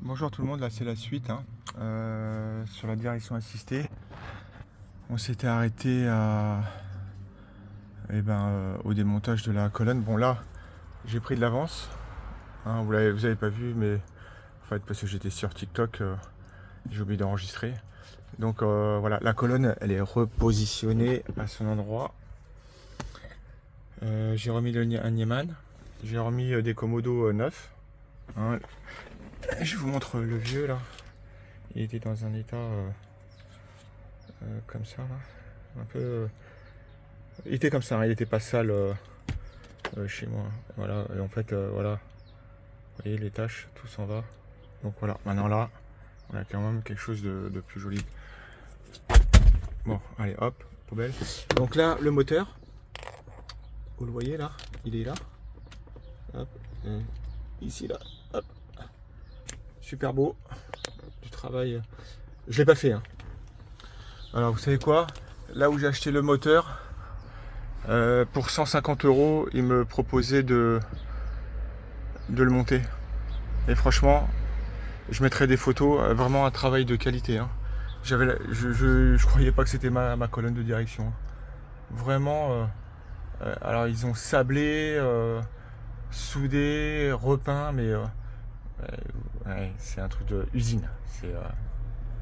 Bonjour tout le monde, là c'est la suite hein. Sur la direction assistée. On s'était arrêté au démontage de la colonne. Bon là j'ai pris de l'avance, hein, vous avez pas vu, mais en fait parce que j'étais sur TikTok, j'ai oublié d'enregistrer. Donc voilà, la colonne elle est repositionnée à son endroit. J'ai remis un Nieman, j'ai remis des commodos neufs, hein. Je vous montre le vieux là. Il était dans un état comme ça là. Un peu. Il était comme ça, hein, il était pas sale chez moi. Voilà, et en fait voilà. Vous voyez les taches, tout s'en va. Donc voilà, maintenant là, on a quand même quelque chose de plus joli. Bon, allez hop, poubelle. Donc là, le moteur, vous le voyez là, il est là. Hop, ici là, hop. Super beau. Du travail. Je l'ai pas fait hein. Alors vous savez quoi, là où j'ai acheté le moteur, pour 150 €, il me proposait de le monter. Et franchement, je mettrai des photos, vraiment un travail de qualité hein. Je croyais pas que c'était ma colonne de direction. Vraiment, alors ils ont sablé, soudé, repeint, mais ouais, c'est un truc de usine. C'est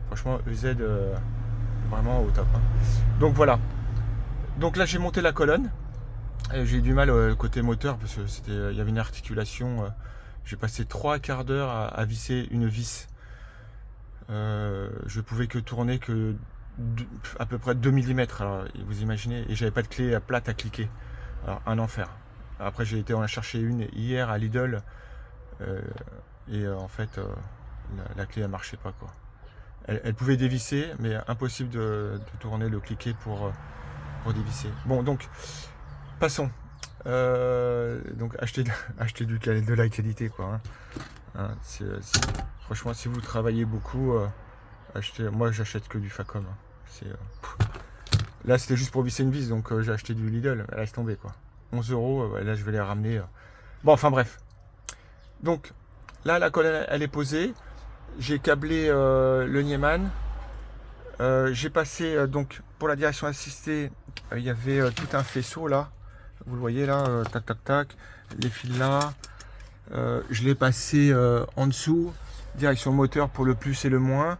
franchement EZ vraiment au top hein. Donc voilà. Donc là j'ai monté la colonne. J'ai eu du mal côté moteur parce que il y avait une articulation. J'ai passé 3 quarts d'heure à visser une vis. Je pouvais que tourner que à peu près 2 mm. Alors vous imaginez, et j'avais pas de clé plate à cliquer. Alors un enfer. Après j'ai été en chercher une hier à Lidl et en fait la clé elle marchait pas quoi. Elle pouvait dévisser, mais impossible de tourner le cliquet pour dévisser. Bon donc passons. Donc acheter de la qualité quoi hein. Franchement si vous travaillez beaucoup, moi j'achète que du Facom hein. Là c'était juste pour visser une vis, donc j'ai acheté du Lidl, laisse tomber quoi. 11 €, là je vais les ramener. Bon enfin bref. Donc là la colonne elle est posée. J'ai câblé le Nieman. J'ai passé donc pour la direction assistée, il y avait tout un faisceau là. Vous le voyez là, tac tac tac, les fils là. Je l'ai passé en dessous, direction moteur pour le plus et le moins.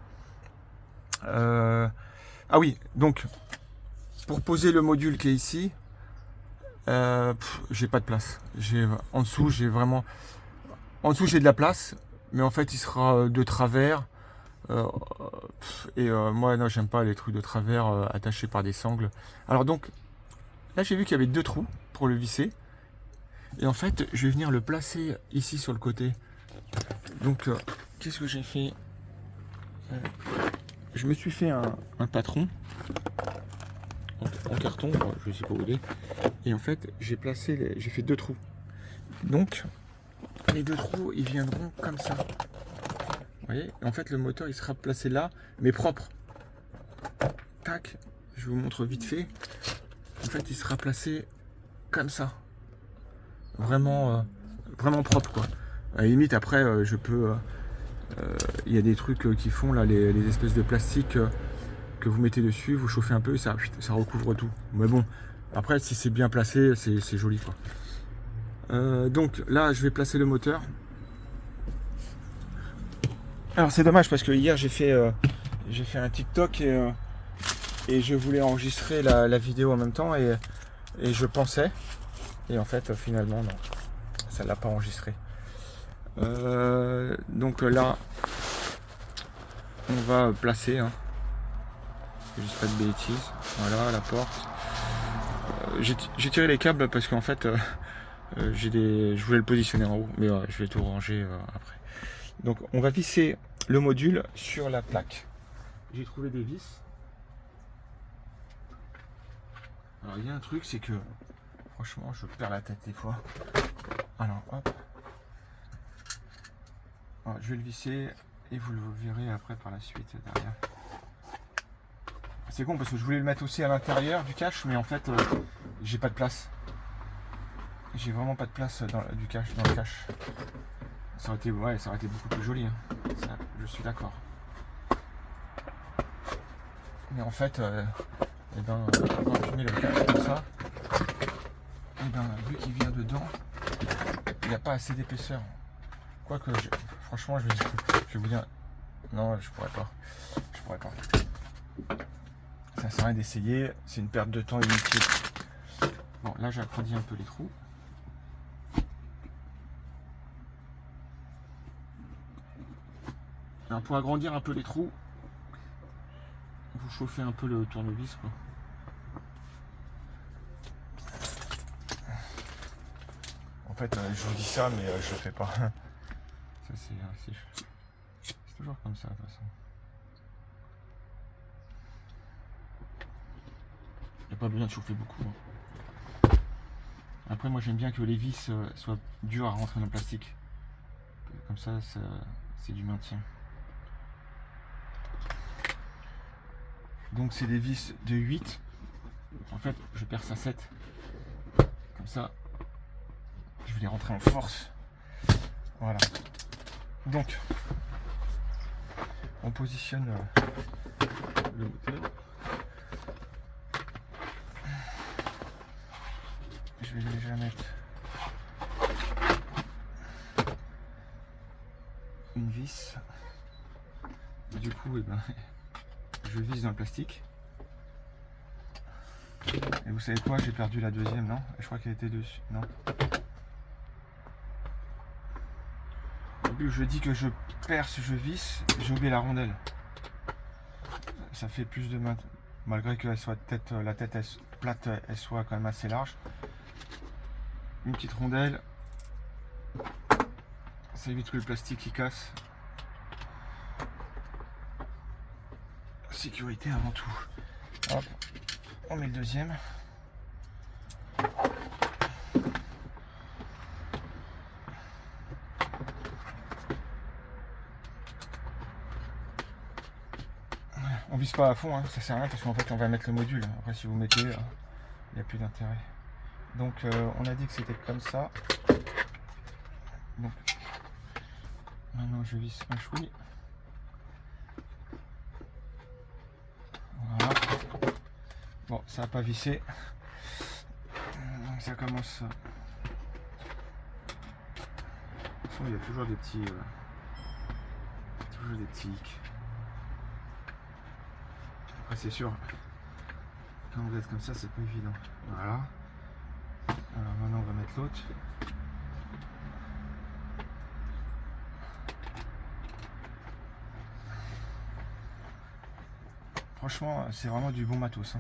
Ah oui, donc pour poser le module qui est ici, j'ai pas de place. En dessous j'ai de la place, mais en fait il sera de travers. Moi non, j'aime pas les trucs de travers attachés par des sangles. Alors donc là j'ai vu qu'il y avait 2 trous pour le visser. Et en fait, je vais venir le placer ici sur le côté. Donc, qu'est-ce que j'ai fait? Je me suis fait un patron en carton, je sais pas où il est. Et en fait, j'ai fait 2 trous. Donc, les 2 trous, ils viendront comme ça. Vous voyez? Et en fait, le moteur, il sera placé là, mais propre. Tac, je vous montre vite fait. En fait, il sera placé comme ça. Vraiment propre quoi. À la limite après je peux il y a des trucs qui font là les espèces de plastique que vous mettez dessus, vous chauffez un peu et ça recouvre tout. Mais bon, après si c'est bien placé, c'est joli quoi. Donc là je vais placer le moteur. Alors c'est dommage parce que hier j'ai fait un TikTok et je voulais enregistrer la vidéo en même temps et je pensais. Et en fait, finalement, non, ça l'a pas enregistré. Donc là, on va placer, hein. Juste pas de bêtises. Voilà la porte. J'ai tiré les câbles parce qu'en fait, je voulais le positionner en haut, mais je vais tout ranger après. Donc, on va visser le module sur la plaque. J'ai trouvé des vis. Alors, il y a un truc, c'est que franchement, je perds la tête des fois. Alors, hop. Alors, je vais le visser et vous le verrez après par la suite derrière. C'est con parce que je voulais le mettre aussi à l'intérieur du cache, mais en fait, j'ai pas de place. J'ai vraiment pas de place dans le cache. Ça aurait été, ouais, ça aurait été beaucoup plus joli, hein. Ça, je suis d'accord. Mais en fait, et ben, quand tu mets le câble comme ça, et ben, vu qu'il vient dedans, il n'y a pas assez d'épaisseur. Quoique, franchement, je vais vous dire, non, je pourrais pas. Je pourrais pas. Ça sert à rien d'essayer, c'est une perte de temps inutile. Bon, là, j'ai agrandi un peu les trous. Alors, pour agrandir un peu les trous, vous chauffez un peu le tournevis, quoi. En fait, je vous dis ça, mais je le fais pas. Ça, c'est toujours comme ça, de toute façon. Il n'y a pas besoin de chauffer beaucoup, hein. Après, moi, j'aime bien que les vis soient dures à rentrer dans le plastique. Comme ça, c'est du maintien. Donc, c'est des vis de 8. En fait, je perce à 7. Comme ça, je vais les rentrer en force. Voilà. Donc, on positionne le moteur. Je vais déjà mettre une vis. Du coup, je vise dans le plastique. Et vous savez quoi, j'ai perdu la deuxième, non? Je crois qu'elle était dessus, non? Au début, je dis que je perce, je visse, j'ai oublié la rondelle. Ça fait plus de main, malgré que la tête plate, elle soit quand même assez large. Une petite rondelle, ça évite que le plastique qui casse. Sécurité avant tout. Hop, on met le deuxième. On vise pas à fond, hein, ça sert à rien parce qu'en fait on va mettre le module. Après si vous mettez, il n'y a plus d'intérêt. Donc on a dit que c'était comme ça. Donc maintenant je visse un chouï. Voilà. Bon, ça n'a pas vissé. Donc ça commence. De toute façon, il y a toujours des petits hicks. Après c'est sûr, quand vous êtes comme ça, c'est pas évident. Voilà. Alors maintenant on va mettre l'autre. Franchement, c'est vraiment du bon matos, hein.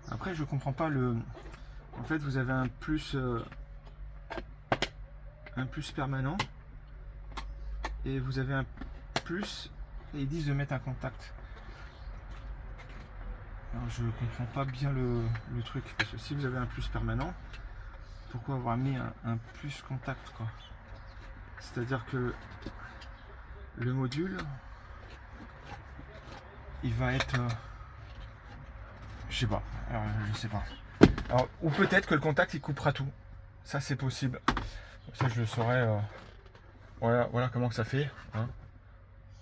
Après, je comprends pas le. En fait, vous avez un plus permanent et vous avez un plus et ils disent de mettre un contact. Alors, je comprends pas bien le truc parce que si vous avez un plus permanent, pourquoi avoir mis un plus contact, quoi? C'est-à-dire que le module, il va être, je sais pas, alors, je sais pas. Alors, ou peut-être que le contact il coupera tout. Ça c'est possible. Ça je le saurais. Voilà comment que ça fait, hein.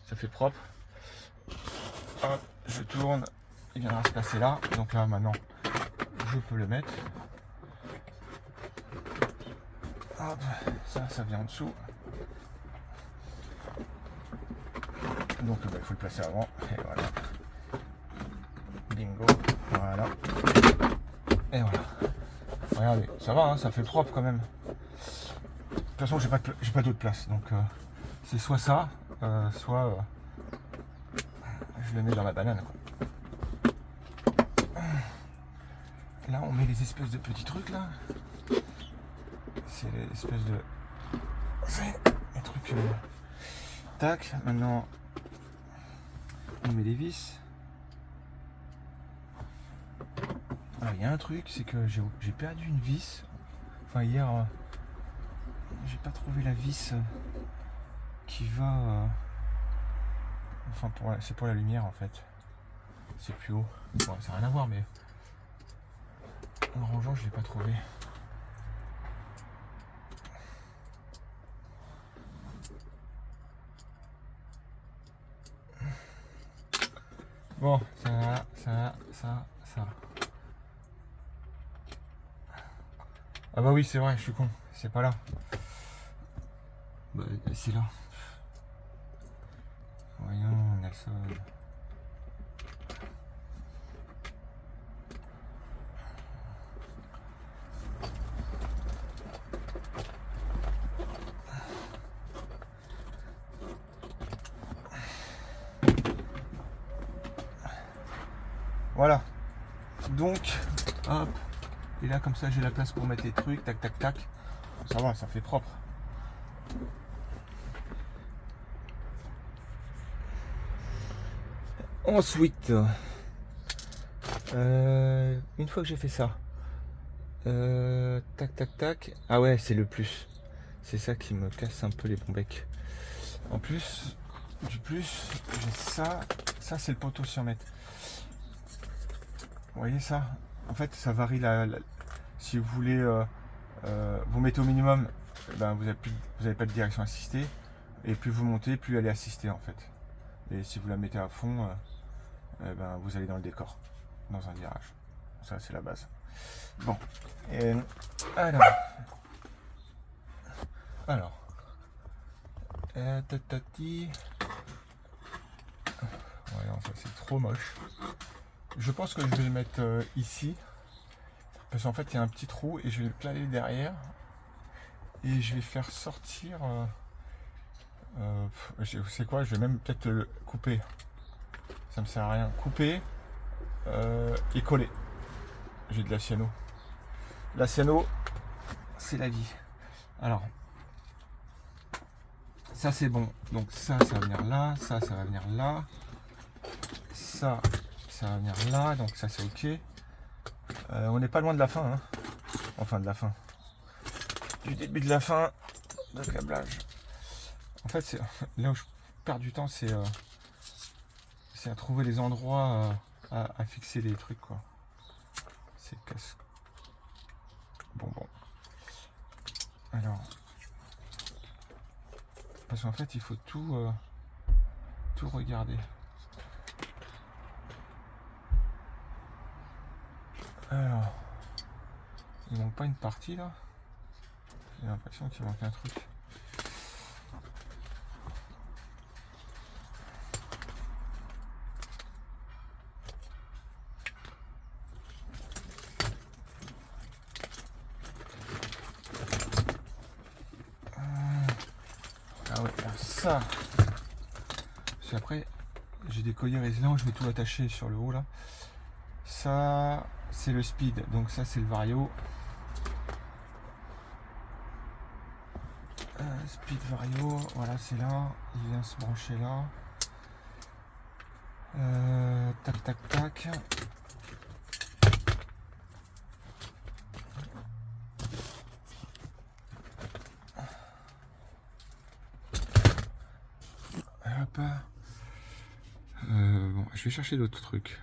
Ça fait propre. Hop, je tourne, il viendra se placer là. Donc là maintenant, je peux le mettre. Hop, ça vient en dessous. Donc il faut le placer avant. Et voilà. Bingo. Voilà. Et voilà. Regardez, ça va, hein, ça fait propre quand même. De toute façon, j'ai pas d'autre place. Donc c'est soit ça, soit je le mets dans ma banane, quoi. Là, on met les espèces de petits trucs là. C'est les espèces de. C'est les trucs. Tac, maintenant on met les vis. Alors il y a un truc, c'est que j'ai perdu une vis. Enfin hier, j'ai pas trouvé la vis qui va. Enfin c'est pour la lumière en fait. C'est plus haut. Bon, ça n'a rien à voir mais. En rangeant, je l'ai pas trouvé. Bon, ça. Ah bah oui, c'est vrai, je suis con. C'est pas là. Bah, c'est là. Voyons, Nelson. Voilà. Donc, hop. Et là, comme ça, j'ai la place pour mettre les trucs. Tac, tac, tac. Ça va, ça fait propre. Ensuite, une fois que j'ai fait ça, tac, tac, tac. Ah ouais, c'est le plus. C'est ça qui me casse un peu les bons becs. En plus, j'ai ça. Ça, c'est le poteau 100 mètres. Vous voyez ça? En fait, ça varie si vous voulez, vous mettez au minimum, ben, vous n'avez pas de direction assistée. Et plus vous montez, plus elle est assistée en fait. Et si vous la mettez à fond, ben, vous allez dans le décor, dans un virage. Ça, c'est la base. Bon. Alors. Tatati. Voyons, ça c'est trop moche. Je pense que je vais le mettre ici. Parce qu'en fait, il y a un petit trou et je vais le placer derrière. Et je vais faire sortir. Vous savez quoi? Je vais même peut-être le couper. Ça me sert à rien. Couper et coller. J'ai de la cyano. La cyano, c'est la vie. Alors, ça c'est bon. Donc ça va venir là. Ça va venir là. Ça va venir là. Donc ça c'est ok. On n'est pas loin de la fin. Hein. Enfin de la fin. Du début de la fin de câblage. En fait, c'est là où je perds du temps, c'est à trouver les endroits à fixer les trucs, quoi. C'est casse. Bon. Alors, parce qu'en fait, il faut tout regarder. Alors, il manque pas une partie là. J'ai l'impression qu'il manque un truc. Ah ouais, alors ça. Parce qu'après, j'ai des colliers résilients, je vais tout attacher sur le haut là. Ça, c'est le speed, donc ça c'est le vario. Speed vario, voilà, c'est là, il vient se brancher là. Tac tac tac. Hop. Bon, je vais chercher d'autres trucs.